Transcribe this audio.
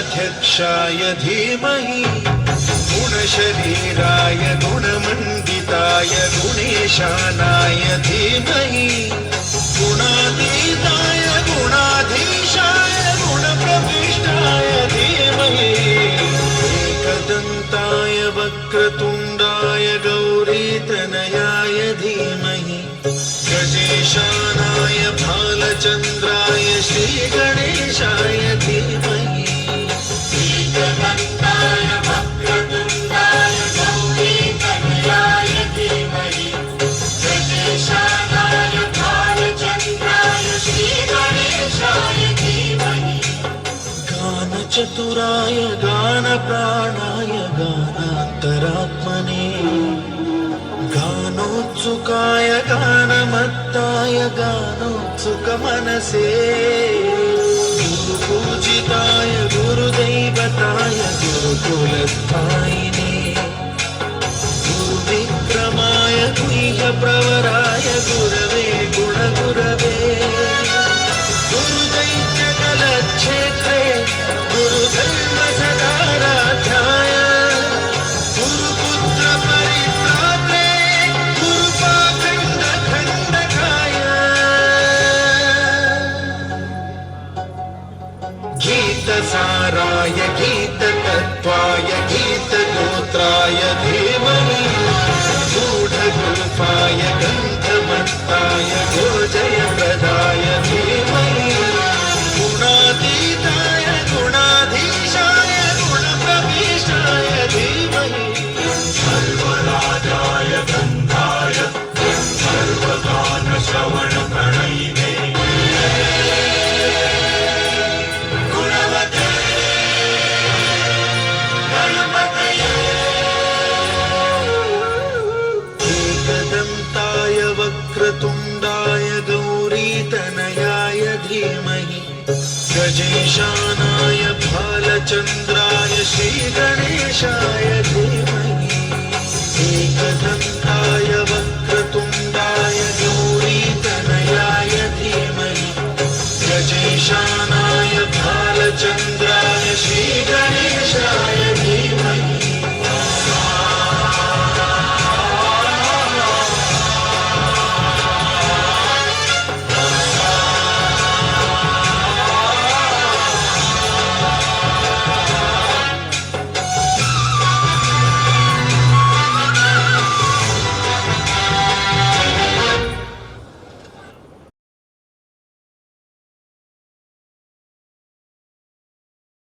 गणाध्यक्षाय धीमहि गुणशरीराय गुणमण्डिताय गुणेशानाय धीमहि गुणातीताय गुणाधीशाय गुणप्रविष्टाय धीमहि एकदन्ताय वक्रतुण्डाय गौरीतनयाय धीमहि गजेशानाय भालचन्द्राय श्रीगणेशाय धीमहि एकदन्ताय वक्रतुण्डाय गौरीतनयाय धीमहि गजेशानाय भालचन्द्राय श्रीगणेशाय धीमहि गानचतुराय गानप्राणाय गानान्तरात्मने गानोत्सुकाय गानमत्ताय गानोत्सुकमनसे गुरुपूजिताय गुरुदैवताय गुरुकुलस्थायिने गुरुविक्रमाय गुह्यप्रवराय गुरवे गुणगुरवे गुरुदैत्यकलक्षेत्रे गुरुधर्मसदाराध्याय गुरुपुत्रपरित्रात्रे गुरुपाखण्डखण्डकाय गीतसाराय गीततत्त्वाय गीतगोत्राय धीमहि गूढगुल्फाय गन्धमत्ताय गोजयप्रदाय धीमहि गुणातीताय गुणाधीशाय गुणप्रविष्टाय धीमहि सर्वराजाय गन्धाय सर्वगानश्रवणप्रणयिने गुणवते गणपतये एकदन्ताय वक्रतुण्डाय गौरीतनयाय धीमहि गजेशानाय भालचन्द्राय श्रीगणेशाय